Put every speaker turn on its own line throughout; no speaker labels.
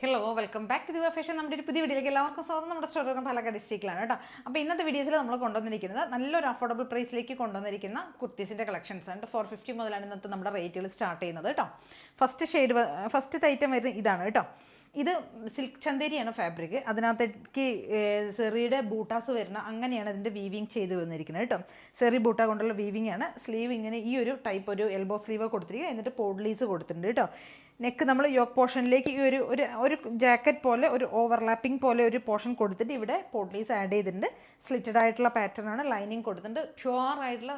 Hello welcome back to ദിവ fashion. നമ്മുടെ ഒരു പുതിയ വീഡിയോയിലേക്ക് എല്ലാവർക്കും സ്വാഗതം. നമ്മുടെ സ്റ്റോർ പാലക്കാട് ഡിസ്ട്രിക്റ്റിലാണ് കേട്ടോ. അപ്പോൾ ഇന്നത്തെ വീഡിയോസിൽ നമ്മൾ കൊണ്ടുവന്നിരിക്കുന്നത് നല്ലൊരു അഫോർഡബിൾ പ്രൈസിലേക്ക് കൊണ്ടുവന്നിരിക്കുന്ന കുർത്തീസിൻ്റെ കളക്ഷൻസ് ആണ്. 450 മുതലാണ് ഇന്നത്തെ നമ്മുടെ റേറ്റുകൾ സ്റ്റാർട്ട് ചെയ്യുന്നത് കേട്ടോ. ഫസ്റ്റ് ഐറ്റം വരുന്നത് ഇതാണ് കേട്ടോ. ഇത് സിൽക്ക് ചന്തേരിയാണ് ഫാബ്രിക്. അതിനകത്തേക്ക് സെറിയുടെ ബൂട്ടാസ് വരുന്ന അങ്ങനെയാണ് ഇതിൻ്റെ വീവിങ് ചെയ്ത് വന്നിരിക്കുന്നത് കേട്ടോ. സെറി ബൂട്ട കൊണ്ടുള്ള വീവിങ് ആണ്. സ്ലീവ് ഇങ്ങനെ ഈ ഒരു ടൈപ്പ് ഒരു എൽബോ സ്ലീവ് കൊടുത്തിരിക്കുക, എന്നിട്ട് പോഡ്ലീസ് കൊടുത്തിട്ടുണ്ട് കേട്ടോ. നെക്ക് നമ്മൾ യോക്ക് പോർഷനിലേക്ക് ഈ ഒരു ജാക്കറ്റ് പോലെ ഒരു ഓവർലാപ്പിംഗ് പോലെ ഒരു പോർഷൻ കൊടുത്തിട്ട് ഇവിടെ പോഡ്ലീസ് ആഡ് ചെയ്തിട്ടുണ്ട്. സ്ലിറ്റഡ് ആയിട്ടുള്ള പാറ്റേൺ ആണ്. ലൈനിങ് കൊടുത്തിട്ടുണ്ട്. പ്യുവർ ആയിട്ടുള്ള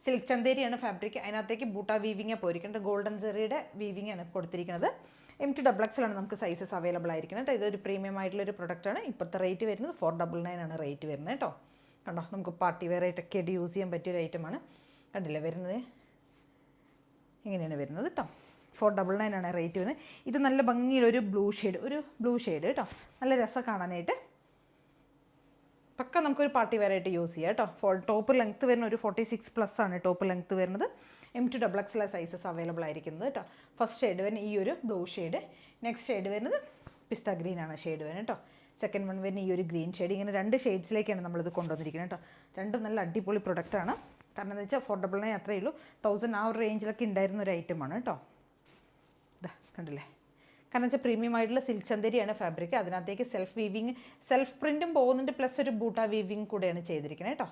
സിൽക്ക് ചന്തേരിയാണ് ഫാബ്രിക്. അതിനകത്തേക്ക് ബൂട്ട വീവിങ് പോയിരിക്കുന്നത്. ഗോൾഡൻ സെറിയുടെ വീവിങ് ആണ് കൊടുത്തിരിക്കുന്നത്. M2XX നമുക്ക് സൈസസ് അവൈലബിൾ ആയിരിക്കുന്നത് കേട്ടോ. ഇതൊരു പ്രീമിയം ആയിട്ടുള്ളൊരു പ്രൊഡക്റ്റാണ്. ഇപ്പോഴത്തെ റേറ്റ് വരുന്നത് 499 ആണ് റേറ്റ് വരുന്നത് കേട്ടോ. കണ്ടോ, നമുക്ക് പാർട്ടി വെയർ ആയിട്ടൊക്കെ ആയിട്ട് യൂസ് ചെയ്യാൻ പറ്റിയൊരു ഐറ്റമാണ്. കണ്ടില്ലേ വരുന്നത്, ഇങ്ങനെയാണ് വരുന്നത് കേട്ടോ. 499 ആണ് റേറ്റ് വരുന്നത്. ഇത് നല്ല ഭംഗിയുള്ളൊരു ബ്ലൂ ഷെയ്ഡ് കേട്ടോ. നല്ല രസം കാണാനായിട്ട്. പക്ക നമുക്കൊരു പാർട്ടി വെയർ ആയിട്ട് യൂസ് ചെയ്യാം കേട്ടോ. ടോപ്പ് ലെങ്ത്ത് വരുന്ന ഒരു 46+ ആണ് ടോപ്പ് ലെങ്ത്ത് വരുന്നത്. M2XX സൈസസ് അവൈലബിൾ ആയിരിക്കുന്നത് കേട്ടോ. ഫസ്റ്റ് ഷെയ്ഡ് വരുന്ന ഈ ഒരു ബ്ലൂ ഷെയ്ഡ്. നെക്സ്റ്റ് ഷെയ്ഡ് വരുന്നത് പിസ്ത ഗ്രീൻ ആണ് ഷെയ്ഡ് വരുന്നത് കേട്ടോ. സെക്കൻഡ് വൺ വരുന്ന ഈ ഒരു ഗ്രീൻ ഷെയ്ഡ്. ഇങ്ങനെ 2 ഷെയ്ഡ്സിലേക്കാണ് നമ്മളിത് കൊണ്ടുവന്നിരിക്കുന്നത് കേട്ടോ. രണ്ടും നല്ല അടിപൊളി പ്രൊഡക്റ്റാണ്. കാരണം എന്താ വെച്ചാൽ അഫോർഡബിളിനെ അത്രയേ ഉള്ളൂ. 1000 ആ ഒരു റേഞ്ചിലൊക്കെ ഉണ്ടായിരുന്ന ഒരു ഐറ്റമാണ് കേട്ടോ. ഇതാ കണ്ടില്ലേ. കാരണം വെച്ചാൽ പ്രീമിയം ആയിട്ടുള്ള സിൽക്ക് ചന്തേരിയാണ് ഫാബ്രിക്. അതിനകത്തേക്ക് സെൽഫ് പ്രിൻറ്റും പോകുന്നുണ്ട്, പ്ലസ് ഒരു ബൂട്ട വീവിങ് കൂടെയാണ് ചെയ്തിരിക്കുന്നത് കേട്ടോ.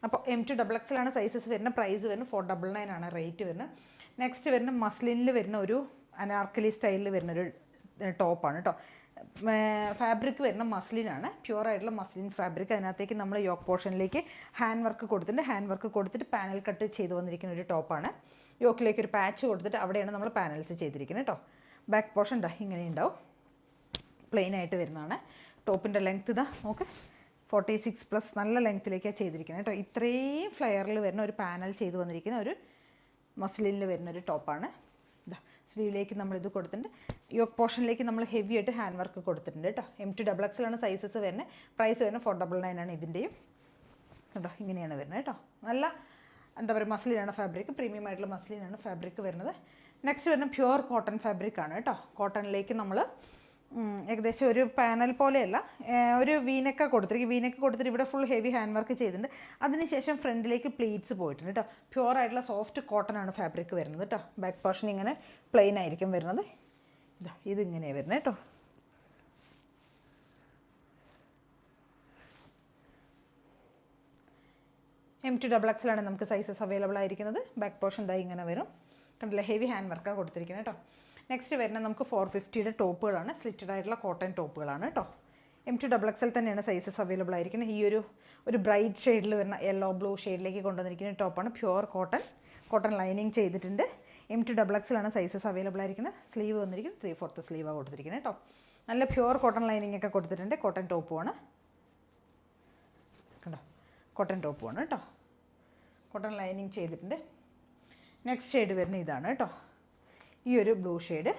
അപ്പോൾ M2XX സൈസസ് വരുന്ന. പ്രൈസ് വരുന്നത് 499 ആണ് റേറ്റ് വരുന്നത്. നെക്സ്റ്റ് വരുന്ന മസ്ലിനിൽ വരുന്ന ഒരു അനാർക്കലി സ്റ്റൈലിൽ വരുന്നൊരു ടോപ്പാണ് കേട്ടോ. ഫാബ്രിക് വരുന്ന മസ്ലിനാണ്. പ്യുവർ ആയിട്ടുള്ള മസ്ലിൻ ഫാബ്രിക്. അതിനകത്തേക്ക് നമ്മൾ യോക്ക് പോർഷനിലേക്ക് ഹാൻഡ് വർക്ക് കൊടുത്തിട്ട് പാനൽ കട്ട് ചെയ്ത് വന്നിരിക്കുന്ന ഒരു ടോപ്പാണ്. യോക്കിലേക്ക് ഒരു പാച്ച് കൊടുത്തിട്ട് അവിടെയാണ് നമ്മൾ പാനൽസ് ചെയ്തിരിക്കുന്നത് കേട്ടോ. ബാക്ക് പോർഷൻ ഇതാ ഇങ്ങനെ ഉണ്ടാവും. പ്ലെയിൻ ആയിട്ട് വരുന്നതാണ്. ടോപ്പിൻ്റെ ലെങ്ത്ത് ഇതാ നോക്ക് 46+ നല്ല ലെങ്ത്തിലേക്കാണ് ചെയ്തിരിക്കുന്നത് കേട്ടോ. ഇത്രയും ഫ്ലെയറിൽ വരുന്ന ഒരു പാനൽ ചെയ്ത് വന്നിരിക്കുന്ന ഒരു മസ്ലിനിൽ വരുന്ന ഒരു ടോപ്പാണ്. ഇതാ സ്ലീവിലേക്ക് നമ്മളിത് കൊടുത്തിട്ടുണ്ട്. യോക്ക് പോർഷനിലേക്ക് നമ്മൾ ഹെവി ആയിട്ട് ഹാൻഡ് വർക്ക് കൊടുത്തിട്ടുണ്ട് കേട്ടോ. M2XX സൈസസ് വരുന്നത്. പ്രൈസ് വരുന്നത് 499 ആണ് ഇതിൻ്റെയും കേട്ടോ. ഇങ്ങനെയാണ് വരുന്നത് കേട്ടോ. നല്ല എന്താ പറയുക മസ്ലിനാണ് ഫാബ്രിക്. പ്രീമിയം ആയിട്ടുള്ള മസ്ലിനാണ് ഫാബ്രിക് വരുന്നത്. നെക്സ്റ്റ് വരുന്നത് പ്യുവർ കോട്ടൺ ഫാബ്രിക്കാണ് കേട്ടോ. കോട്ടണിലേക്ക് നമ്മൾ ഏകദേശം ഒരു പാനൽ പോലെയല്ല, ഒരു വീനൊക്കെ കൊടുത്തിട്ട് ഇവിടെ ഫുൾ ഹെവി ഹാൻഡ് വർക്ക് ചെയ്തിട്ടുണ്ട്. അതിനുശേഷം ഫ്രണ്ടിലേക്ക് പ്ലീറ്റ്സ് പോയിട്ടുണ്ട് കേട്ടോ. പ്യുവർ ആയിട്ടുള്ള സോഫ്റ്റ് കോട്ടൺ ആണ് ഫാബ്രിക് വരുന്നത് കേട്ടോ. ബാക്ക് പോർഷൻ ഇങ്ങനെ പ്ലെയിൻ ആയിരിക്കും വരുന്നത്. ഇതാ ഇതിങ്ങനെയാണ് വരുന്നത് കേട്ടോ. M2XX നമുക്ക് സൈസസ് അവൈലബിൾ ആയിരിക്കുന്നത്. ബാക്ക് പോർഷൻ ഇതായി ഇങ്ങനെ വരും. കണ്ടില്ല, ഹെവി ഹാൻഡ് വർക്കാണ് കൊടുത്തിരിക്കുന്നത് കേട്ടോ. നെക്സ്റ്റ് വരുന്നത് നമുക്ക് 450 ടോപ്പുകളാണ്. സ്ലിറ്റഡ് ആയിട്ടുള്ള കോട്ടൺ ടോപ്പുകളാണ് കേട്ടോ. M2XX തന്നെയാണ് സൈസസ് അവൈലബിൾ ആയിരിക്കുന്നത്. ഈ ഒരു ബ്രൈറ്റ് ഷെയ്ഡിൽ വരുന്ന യെല്ലോ ബ്ലൂ ഷെയ്ഡിലേക്ക് കൊണ്ടുവന്നിരിക്കുന്ന ടോപ്പാണ്. പ്യുവർ കോട്ടൺ ലൈനിങ് ചെയ്തിട്ടുണ്ട്. M2XX സൈസസ് അവൈലബിൾ ആയിരിക്കുന്നത്. സ്ലീവ് വന്നിരിക്കുന്നത് 3/4 സ്ലീവാണ് കൊടുത്തിരിക്കുന്നത് കേട്ടോ. നല്ല പ്യുവർ കോട്ടൺ ലൈനിങ് ഒക്കെ കൊടുത്തിട്ടുണ്ട്. കോട്ടൺ ടോപ്പുമാണ് കേട്ടോ. കോട്ടൺ ടോപ്പുമാണ് കേട്ടോ. കോട്ടൺ ലൈനിങ് ചെയ്തിട്ടുണ്ട്. നെക്സ്റ്റ് ഷെയ്ഡ് വരുന്ന ഇതാണ് കേട്ടോ. ഈ ഒരു ബ്ലൂ ഷെയ്ഡ്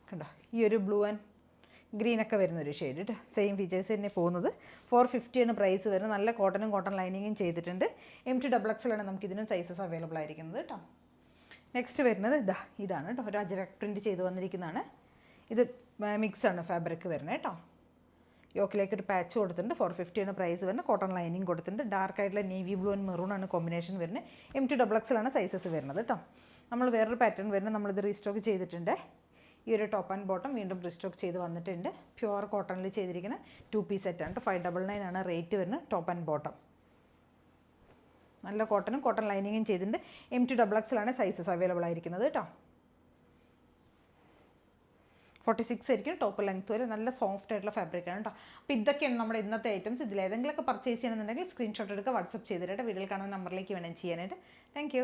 കണ്ടോ. ഈ ഒരു ബ്ലൂ ആൻഡ് ഗ്രീനൊക്കെ വരുന്നൊരു ഷെയ്ഡ് കേട്ടോ. സെയിം ഫീച്ചേഴ്സ് തന്നെ പോകുന്നത്. 450 ആണ് പ്രൈസ് വരുന്നത്. നല്ല കോട്ടൺ ലൈനിങ്ങും ചെയ്തിട്ടുണ്ട്. M2XX നമുക്കിതിനും സൈസസ് അവൈലബിൾ ആയിരിക്കുന്നത് കേട്ടോ. നെക്സ്റ്റ് വരുന്നത് ഇതാണ് കേട്ടോ. ഒരു അജരക് പ്രിൻറ്റ് ചെയ്ത് വന്നിരിക്കുന്നതാണ്. ഇത് മിക്സാണ് ഫാബ്രിക് വരുന്നത് കേട്ടോ. യോക്കിലേക്ക് ഒരു പാച്ച് കൊടുത്തിട്ടുണ്ട്. 450 ആണ് പ്രൈസ് വരുന്നത്. കോട്ടൺ ലൈനിങ് കൊടുത്തിട്ടുണ്ട്. ഡാർക്ക് ആയിട്ടുള്ള നേവി ബ്ലൂ ആൻഡ് മെറൂൺ ആണ് കോമ്പിനേഷൻ വരുന്നത്. M2XX സൈസസ് വരുന്നത് കേട്ടോ. നമ്മൾ വേറൊരു പാറ്റേൺ വരുന്നത് നമ്മളിത് റീസ്റ്റോക്ക് ചെയ്തിട്ടുണ്ട്. ഈ ഒരു ടോപ്പ് ആൻഡ് ബോട്ടം വീണ്ടും റീസ്റ്റോക്ക് ചെയ്ത് വന്നിട്ടുണ്ട്. പ്യുവർ കോട്ടണിൽ ചെയ്തിരിക്കുന്ന 2 പീസ് സെറ്റാണ് കേട്ടോ. 599 ആണ് റേറ്റ് വരുന്നത്. ടോപ്പ് ആൻഡ് ബോട്ടം നല്ല കോട്ടൺ ലൈനിങ്ങും ചെയ്തിട്ടുണ്ട്. M2XX സൈസസ് അവൈലബിൾ ആയിരിക്കുന്നത് കേട്ടോ. 46 ആയിരിക്കും ടോപ്പ് ലെങ്ത്ത് വരെ. നല്ല സോഫ്റ്റ് ആയിട്ടുള്ള ഫാബ്രിക്കാണ് കേട്ടോ. അപ്പോൾ ഇതൊക്കെയാണ് നമ്മുടെ ഇന്നത്തെ ഐറ്റംസ്. ഇതിലേതെങ്കിലുമൊക്കെ പർച്ചേസ് ചെയ്യണമെന്നുണ്ടെങ്കിൽ സ്ക്രീൻഷോട്ട് എടുക്കുക, വാട്സപ്പ് ചെയ്തിട്ട് വീഡിയോയിൽ കാണുന്ന നമ്പറിലേക്ക് വേണം ചെയ്യാനായിട്ട്. താങ്ക്